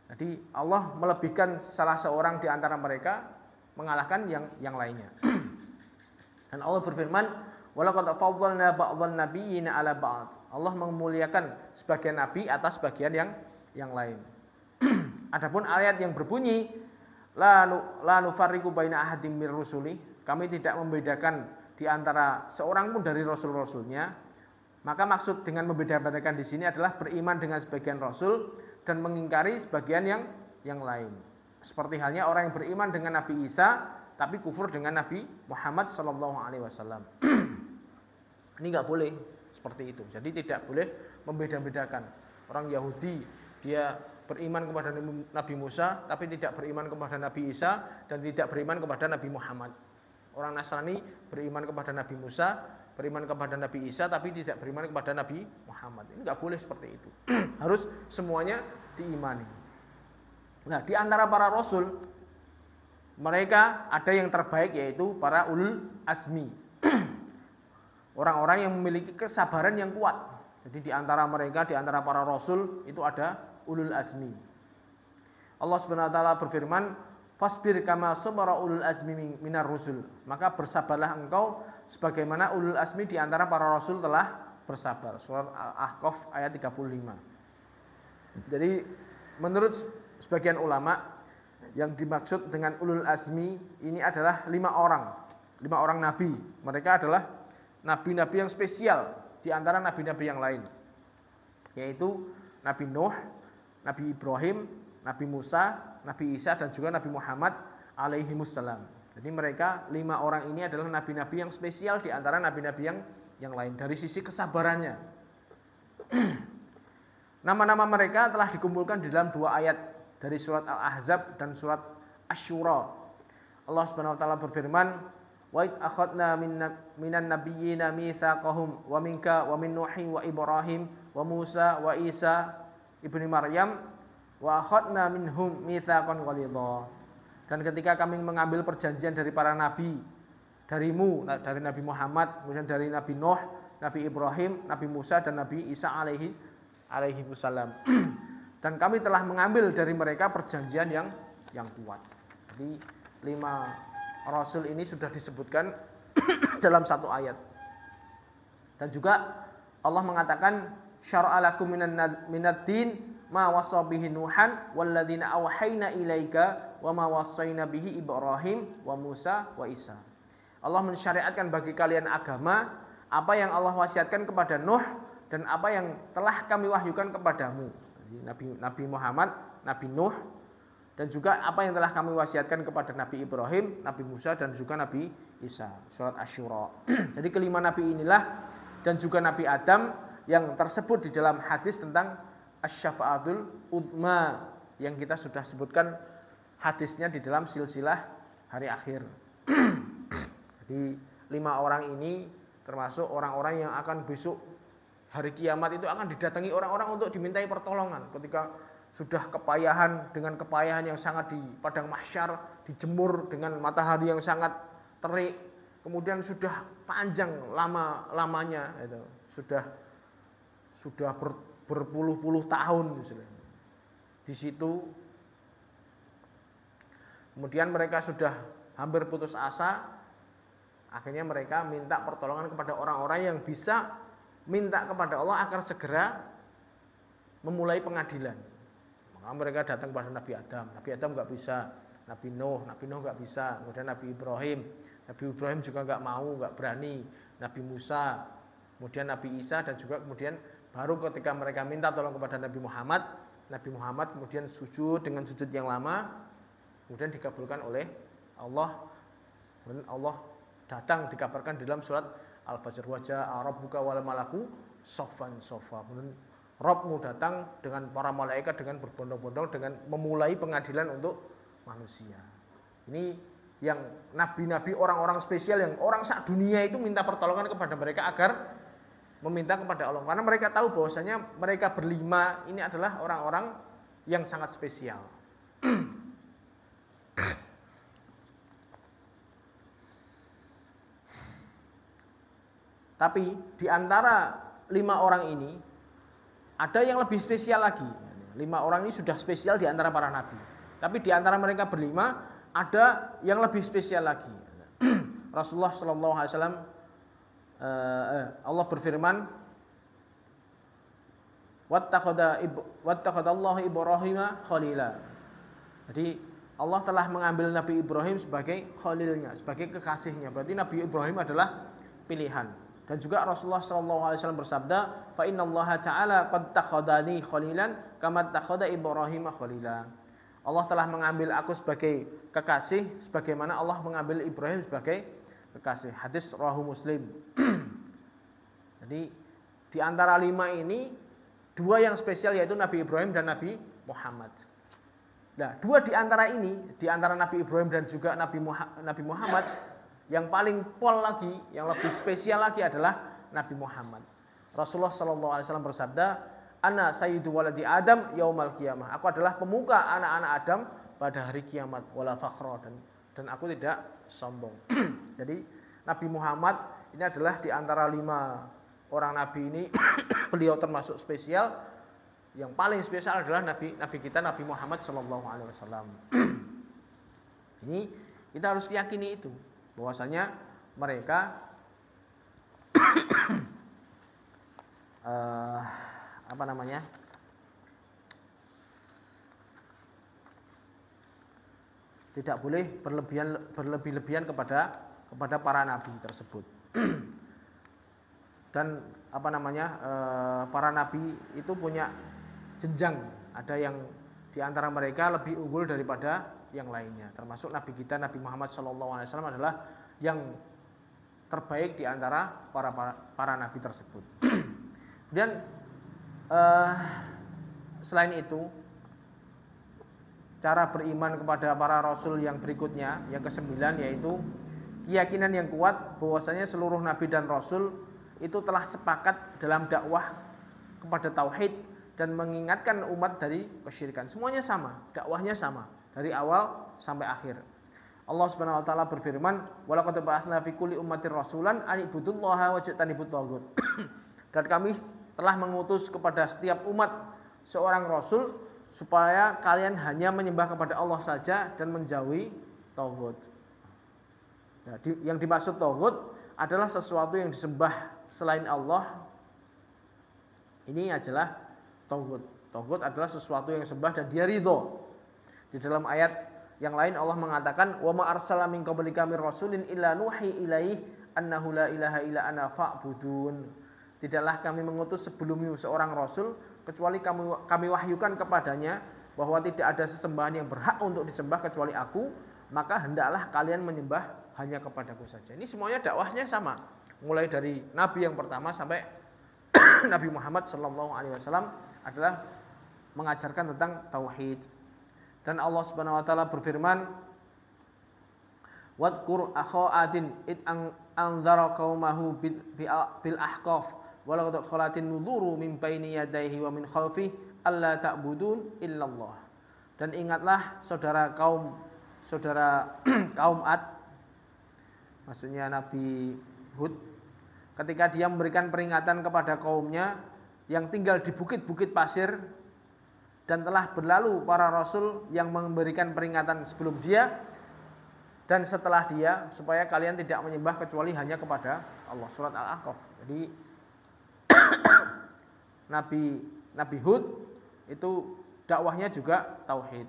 Jadi Allah melebihkan salah seorang di antara mereka mengalahkan yang lainnya. Dan Allah berfirman, "Walaqad faddalna ba'dhan nabiyyina 'ala ba'd." Allah memuliakan sebagian nabi atas sebagian yang lain. Adapun ayat yang berbunyi, la nufarriqu baina ahadin mir rusuli, kami tidak membedakan di antara seorang pun dari rasul-rasulnya. Maka maksud dengan membedakan di sini adalah beriman dengan sebagian rasul dan mengingkari sebagian yang lain. Seperti halnya orang yang beriman dengan Nabi Isa tapi kufur dengan Nabi Muhammad SAW. Ini enggak boleh seperti itu. Jadi tidak boleh membeda-bedakan. Orang Yahudi dia beriman kepada Nabi Musa tapi tidak beriman kepada Nabi Isa dan tidak beriman kepada Nabi Muhammad. Orang Nasrani beriman kepada Nabi Musa, beriman kepada Nabi Isa tapi tidak beriman kepada Nabi Muhammad. Ini enggak boleh seperti itu. Harus semuanya diimani. Nah, di antara para rasul mereka ada yang terbaik yaitu para ulul azmi. Orang-orang yang memiliki kesabaran yang kuat. Jadi di antara mereka, di antara para rasul itu ada ulul azmi. Allah Subhanahu wa taala berfirman, "Fasbir kama sabara ulul azmi minar rusul." Maka bersabarlah engkau sebagaimana ulul azmi di antara para rasul telah bersabar. Surat Al-Ahqaf ayat 35. Jadi menurut sebagian ulama yang dimaksud dengan ulul azmi ini adalah 5 orang nabi. Mereka adalah nabi-nabi yang spesial di antara nabi-nabi yang lain, yaitu Nabi Nuh, Nabi Ibrahim, Nabi Musa, Nabi Isa dan juga Nabi Muhammad alaihimussalam. Jadi mereka 5 orang ini adalah nabi-nabi yang spesial di antara nabi-nabi yang lain dari sisi kesabarannya. Nama-nama mereka telah dikumpulkan di dalam 2 ayat dari surat Al-Ahzab dan surat Asy-Syura. Allah Subhanahu wa taala berfirman, "Wa id akhadna minan nabiyyina mitsaqahum wa minka wa min Nuhin wa Ibrahim wa Musa wa Isa ibni Maryam wa akhadna minhum mitsaqan ghalidha." Dan ketika kami mengambil perjanjian dari para nabi, darimu, dari Nabi Muhammad, kemudian dari Nabi Nuh, Nabi Ibrahim, Nabi Musa dan Nabi Isa alaihi wassalam. Dan kami telah mengambil dari mereka perjanjian yang kuat. Jadi 5 rasul ini sudah disebutkan dalam 1 ayat. Dan juga Allah mengatakan syara'a lakum minad din ma wassa bihi Nuhan walladzina awhayna ilaika wa ma wassayna bihi Ibrahim wa Musa wa Isa. Allah mensyariatkan bagi kalian agama apa yang Allah wasiatkan kepada Nuh dan apa yang telah kami wahyukan kepadamu. Nabi Muhammad, Nabi Nuh dan juga apa yang telah kami wasiatkan kepada Nabi Ibrahim, Nabi Musa dan juga Nabi Isa. Surat Asy-Syura. Jadi kelima nabi inilah dan juga Nabi Adam yang tersebut di dalam hadis tentang asy-syafa'atul uzma yang kita sudah sebutkan hadisnya di dalam silsilah hari akhir. Jadi 5 orang ini termasuk orang-orang yang akan besok hari kiamat itu akan didatangi orang-orang untuk dimintai pertolongan ketika sudah kepayahan dengan kepayahan yang sangat di padang mahsyar, dijemur dengan matahari yang sangat terik, kemudian sudah panjang lamanya itu, sudah berpuluh-puluh tahun misalnya. Di situ kemudian mereka sudah hampir putus asa, akhirnya mereka minta pertolongan kepada orang-orang yang bisa minta kepada Allah agar segera memulai pengadilan. Maka mereka datang kepada Nabi Adam. Nabi Adam enggak bisa, Nabi Nuh enggak bisa, kemudian Nabi Ibrahim, Nabi Ibrahim juga nggak mau, nggak berani. Nabi Musa, kemudian Nabi Isa, dan juga kemudian baru ketika mereka minta tolong kepada Nabi Muhammad kemudian sujud dengan sujud yang lama, kemudian dikabulkan oleh Allah. Dan Allah datang dikabarkan dalam surat Al-Fajr, wajah rabbuka wal malaku soffan soffa. Kemudian Rabbmu datang dengan para malaikat dengan berbondong-bondong dengan memulai pengadilan untuk manusia. Ini yang nabi-nabi, orang-orang spesial yang orang sak dunia itu minta pertolongan kepada mereka agar meminta kepada Allah. Karena mereka tahu bahwasanya mereka berlima ini adalah orang-orang yang sangat spesial. Tapi di antara 5 orang ini ada yang lebih spesial lagi. 5 orang ini sudah spesial di antara para nabi. Tapi di antara mereka berlima ada yang lebih spesial lagi. Rasulullah sallallahu alaihi wasallam Allah berfirman, wattaqadallahu Ibrahim khalila. Jadi Allah telah mengambil Nabi Ibrahim sebagai khalilnya, sebagai kekasihnya. Berarti Nabi Ibrahim adalah pilihan. Dan juga Rasulullah SAW bersabda, fa innallaha ta'ala qad takhadani khalilan kama takhada Ibrahim khalila. Allah telah mengambil aku sebagai kekasih sebagaimana Allah mengambil Ibrahim sebagai kekasih. Hadis rawahu Muslim. Jadi di antara 5 ini 2 yang spesial yaitu Nabi Ibrahim dan Nabi Muhammad. Nah, 2 di antara ini, di antara Nabi Ibrahim dan juga Nabi Muhammad, yang paling pol lagi, yang lebih spesial lagi adalah Nabi Muhammad. Rasulullah SAW bersabda, ana sayyidu waladi Adam yaumal qiyamah. Aku adalah pemuka anak-anak Adam pada hari kiamat, wala fakhra, dan aku tidak sombong. Jadi Nabi Muhammad ini adalah di antara 5 orang nabi ini beliau termasuk spesial. Yang paling spesial adalah nabi kita Nabi Muhammad SAW. Ini kita harus yakini itu, bahwasanya mereka tidak boleh berlebih-lebihan kepada para nabi tersebut. Dan para nabi itu punya jenjang, ada yang di antara mereka lebih unggul daripada yang lainnya. Termasuk nabi kita Nabi Muhammad SAW adalah yang terbaik di antara para nabi tersebut. Kemudian selain itu, cara beriman kepada para rasul yang berikutnya, yang ke-9, yaitu keyakinan yang kuat bahwasanya seluruh nabi dan rasul itu telah sepakat dalam dakwah kepada tauhid dan mengingatkan umat dari kesyirikan. Semuanya sama, dakwahnya sama dari awal sampai akhir. Allah Subhanahu wa taala berfirman, "Walaqad ba'atsna fi kulli ummatin rasulan an ibudullaha wajtanibut taghut." Dan kami telah mengutus kepada setiap umat seorang rasul supaya kalian hanya menyembah kepada Allah saja dan menjauhi taghut. Nah, yang dimaksud taghut adalah sesuatu yang disembah selain Allah. Ini adalah taghut. Taghut adalah sesuatu yang disembah dan dia ridho. Di dalam ayat yang lain Allah mengatakan, "Wa ma arsala min qablika mir rasulin illa nuhi ilaihi annahu la ilaha illa ana fa'budun." Tidaklah kami mengutus sebelummu seorang rasul kecuali kami wahyukan kepadanya bahwa tidak ada sesembahan yang berhak untuk disembah kecuali aku, maka hendaklah kalian menyembah hanya kepadaku saja. Ini semuanya dakwahnya sama, mulai dari nabi yang pertama sampai Nabi Muhammad SAW adalah mengajarkan tentang tauhid. Dan Allah Subhanahu wa taala berfirman, "Wadkur akha adin id anzara qaumahu bil ahqaf wa laqad khalatin nuduru min baini yadayhi wa min khalfihi alla ta'budun illallah." Dan ingatlah saudara kaum Ad, maksudnya Nabi Hud, ketika dia memberikan peringatan kepada kaumnya yang tinggal di bukit-bukit pasir, dan telah berlalu para rasul yang memberikan peringatan sebelum dia dan setelah dia, supaya kalian tidak menyembah kecuali hanya kepada Allah. Surat Al-Ahqaf. Jadi Nabi Hud itu dakwahnya juga tauhid.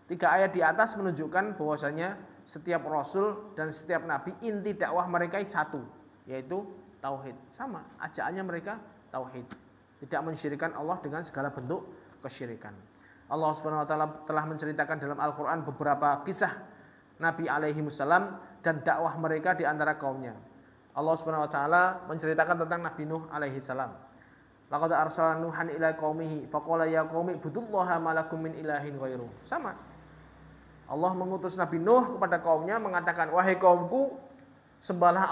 3 ayat di atas menunjukkan bahwasanya setiap rasul dan setiap nabi inti dakwah mereka satu, yaitu tauhid. Sama, ajakannya mereka tauhid. Tidak mensyirikkan Allah dengan segala bentuk kesyirikan. Allah Subhanahu wa taala telah menceritakan dalam Al-Qur'an beberapa kisah Nabi alaihi wasallam dan dakwah mereka di antara kaumnya. Allah Subhanahu wa taala menceritakan tentang Nabi Nuh alaihi salam. Laqad arsalna Nuhan ila qaumihi faqala ya qaumi ibudullaha ma lakum min ilahin ghairu. Sama. Allah mengutus Nabi Nuh kepada kaumnya mengatakan, wahai kaumku, sembahlah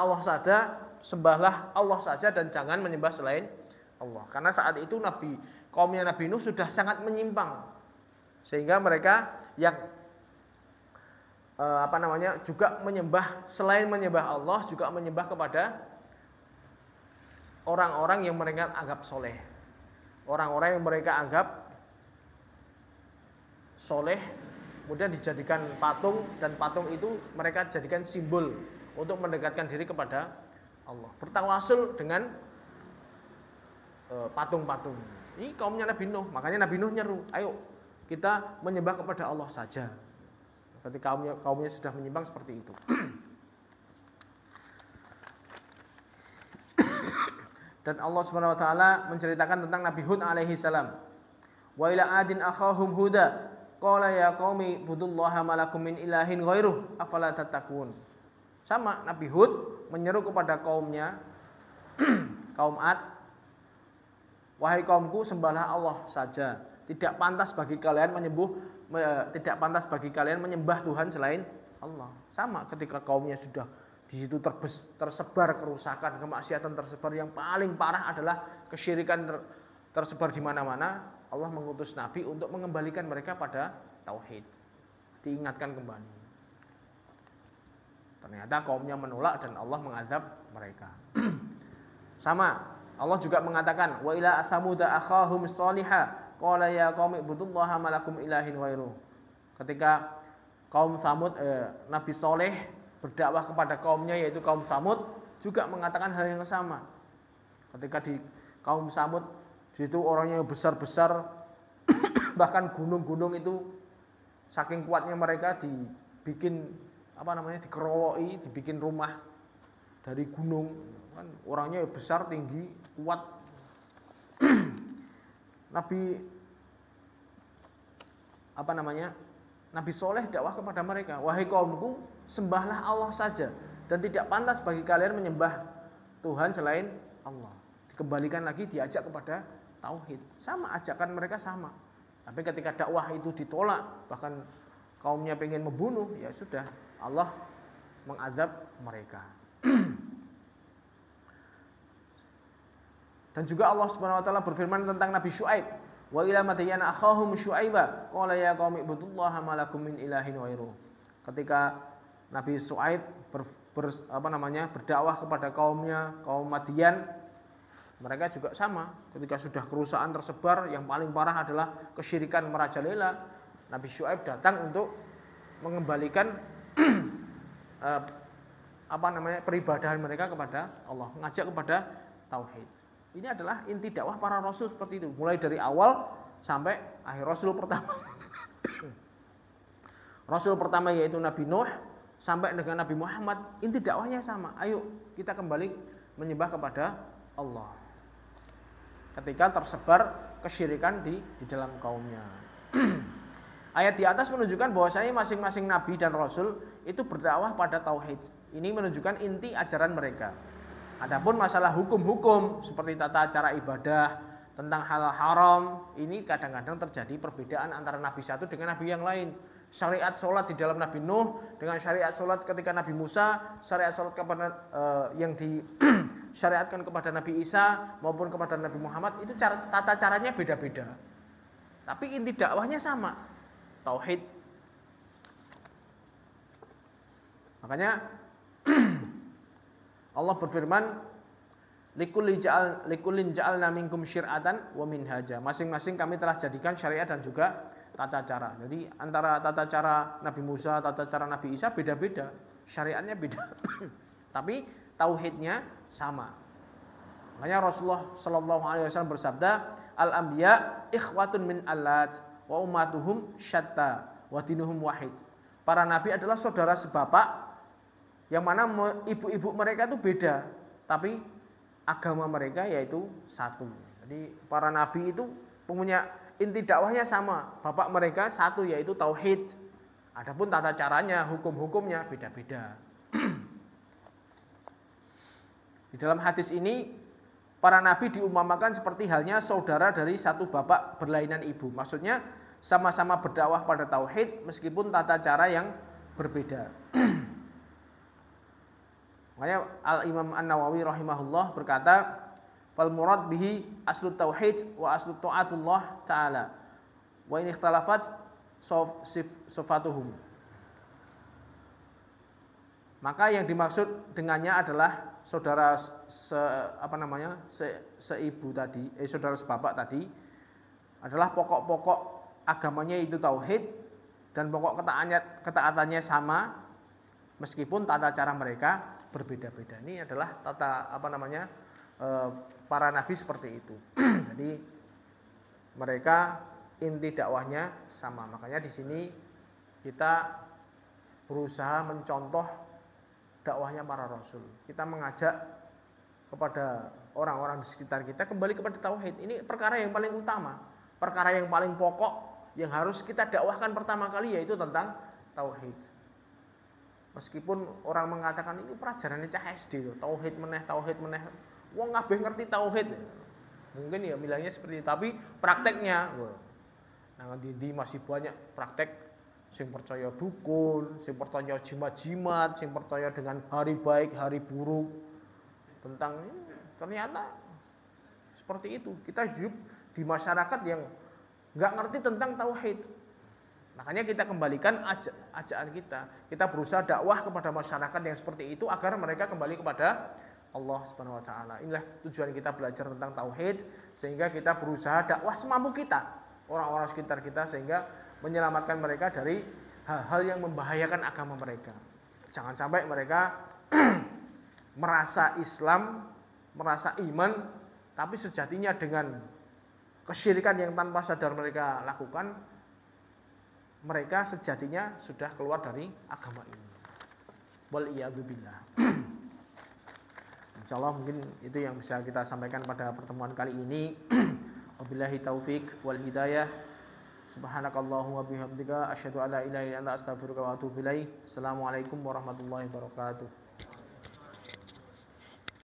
Allah saja dan jangan menyembah selain Allah. Karena saat itu kaumnya Nabi Nuh sudah sangat menyimpang. Sehingga mereka yang juga menyembah, selain menyembah Allah juga menyembah kepada orang-orang yang mereka anggap soleh, orang-orang yang mereka anggap soleh, kemudian dijadikan patung, dan patung itu mereka jadikan simbol untuk mendekatkan diri kepada Allah, bertawasul dengan patung-patung. Ini kaumnya Nabi Nuh, makanya Nabi Nuh nyeru, ayo kita menyembah kepada Allah saja. Ketika kaumnya sudah menyimpang seperti itu. Dan Allah Subhanahu wa taala menceritakan tentang Nabi Hud alaihi salam. Wa ila adin akhahum huda qala ya qaumi ibudullaha ma lakum min ilahin ghairuh afala tattaqun. Sama, Nabi Hud menyeru kepada kaumnya, kaum Ad, wahai kaumku, sembahlah Allah saja. Tidak pantas bagi kalian menyembah Tuhan selain Allah. Sama, ketika kaumnya sudah di situ tersebar kerusakan, kemaksiatan tersebar, yang paling parah adalah kesyirikan tersebar di mana-mana. Allah mengutus Nabi untuk mengembalikan mereka pada tauhid, diingatkan kembali. Ternyata kaumnya menolak dan Allah mengazab mereka. Sama, Allah juga mengatakan, wa ila tsamuda akhahum shalihah qala ya qaumi ibudullaha ma lakum ilahin ghairuh. Ketika kaum Samud, Nabi Soleh berdakwah kepada kaumnya yaitu kaum Samud, juga mengatakan hal yang sama. Ketika di kaum Samud itu orangnya besar-besar, bahkan gunung-gunung itu saking kuatnya mereka dibikin dikerowoki, dibikin rumah dari gunung. Kan orangnya besar, tinggi, kuat. Nabi Soleh dakwah kepada mereka, wahai kaumku, sembahlah Allah saja dan tidak pantas bagi kalian menyembah Tuhan selain Allah. Dikembalikan lagi, diajak kepada tauhid. Sama, ajakan mereka sama. Tapi ketika dakwah itu ditolak, bahkan kaumnya pengen membunuh, ya sudah, Allah mengazab mereka. Dan juga Allah Subhanahu wa taala berfirman tentang Nabi Syuaib, wa ila madyana akhahum syuaiba qala ya qaumi ibudullaha ma lakum min ilahin ghairuh. Ketika Nabi Syuaib berdakwah kepada kaumnya, kaum Madyan, mereka juga sama. Ketika sudah kerusakan tersebar, yang paling parah adalah kesyirikan merajalela, Nabi Syuaib datang untuk mengembalikan peribadahan mereka kepada Allah, mengajak kepada tauhid. Ini adalah inti dakwah para rasul seperti itu, mulai dari awal sampai akhir. Rasul pertama yaitu Nabi Nuh sampai dengan Nabi Muhammad, inti dakwahnya sama. Ayo kita kembali menyembah kepada Allah. Ketika tersebar kesyirikan di dalam kaumnya. Ayat di atas menunjukkan bahwasanya masing-masing nabi dan rasul itu berdakwah pada tauhid. Ini menunjukkan inti ajaran mereka. Adapun masalah hukum-hukum seperti tata cara ibadah, tentang halal haram, ini kadang-kadang terjadi perbedaan antara nabi satu dengan nabi yang lain. Syariat sholat di dalam Nabi Nuh dengan syariat sholat ketika Nabi Musa, syariat sholat yang disyariatkan kepada Nabi Isa maupun kepada Nabi Muhammad, itu tata caranya beda-beda. Tapi inti dakwahnya sama, tauhid. Makanya Allah berfirman, likullin ja'alna minkum syir'atan wa minhaja. Masing-masing kami telah jadikan syariat dan juga tata cara. Jadi antara tata cara Nabi Musa, tata cara Nabi Isa beda-beda, syariatnya beda. Tapi tauhidnya sama. Makanya Rasulullah sallallahu alaihi wasallam bersabda, al-anbiya ikhwatun min allat wa ummatuhum syatta wa dinuhum wahid. para nabi adalah saudara sebapak, yang mana ibu-ibu mereka itu beda, tapi agama mereka yaitu satu. Jadi para nabi itu punya inti dakwahnya sama, bapak mereka satu yaitu tauhid. Adapun tata caranya, hukum-hukumnya beda-beda. Di dalam hadis ini para nabi diumpamakan seperti halnya saudara dari satu bapak berlainan ibu. Maksudnya sama-sama berdakwah pada tauhid meskipun tata cara yang berbeda. Makanya Al-Imam An-Nawawi rahimahullah berkata, "Fal murad bihi aslu tauhid wa aslu ta'atullah ta'ala. Wa in ikhtalafat sifatuhum." Maka yang dimaksud dengannya adalah saudara seibu tadi, saudara sebapak tadi adalah pokok-pokok agamanya itu tauhid dan pokok ketaatannya sama meskipun tata cara mereka berbeda-beda. Ini adalah para nabi seperti itu. Jadi mereka inti dakwahnya sama. Makanya di sini kita berusaha mencontoh dakwahnya para rasul. Kita mengajak kepada orang-orang di sekitar kita kembali kepada tauhid. Ini perkara yang paling utama, perkara yang paling pokok yang harus kita dakwahkan pertama kali yaitu tentang tauhid. Meskipun orang mengatakan ini pelajarannya cah SD, tauhid meneh. Wong kabeh ngerti tauhid. Mungkin ya bilangnya seperti itu, tapi prakteknya di masih banyak praktek sing percaya dukun, sing percaya jimat-jimat, sing percaya dengan hari baik, hari buruk. Tentang ini ternyata seperti itu. Kita hidup di masyarakat yang nggak ngerti tentang tauhid. Makanya kita kembalikan ajaan kita. Kita berusaha dakwah kepada masyarakat yang seperti itu agar mereka kembali kepada Allah Subhanahu wa taala. Inilah tujuan kita belajar tentang tauhid, sehingga kita berusaha dakwah semampu kita, orang-orang sekitar kita, sehingga menyelamatkan mereka dari hal-hal yang membahayakan agama mereka. Jangan sampai mereka merasa Islam, merasa iman, tapi sejatinya dengan kesyirikan yang tanpa sadar mereka lakukan, mereka sejatinya sudah keluar dari agama ini. Wal iyadu billah. Insyaallah mungkin itu yang bisa kita sampaikan pada pertemuan kali ini. Wabillahi taufik wal hidayah. Subhanakallahumma bihamdika asyhadu an la ilaha illa anta astaghfiruka wa atubu ilaik. Assalamualaikum warahmatullahi wabarakatuh.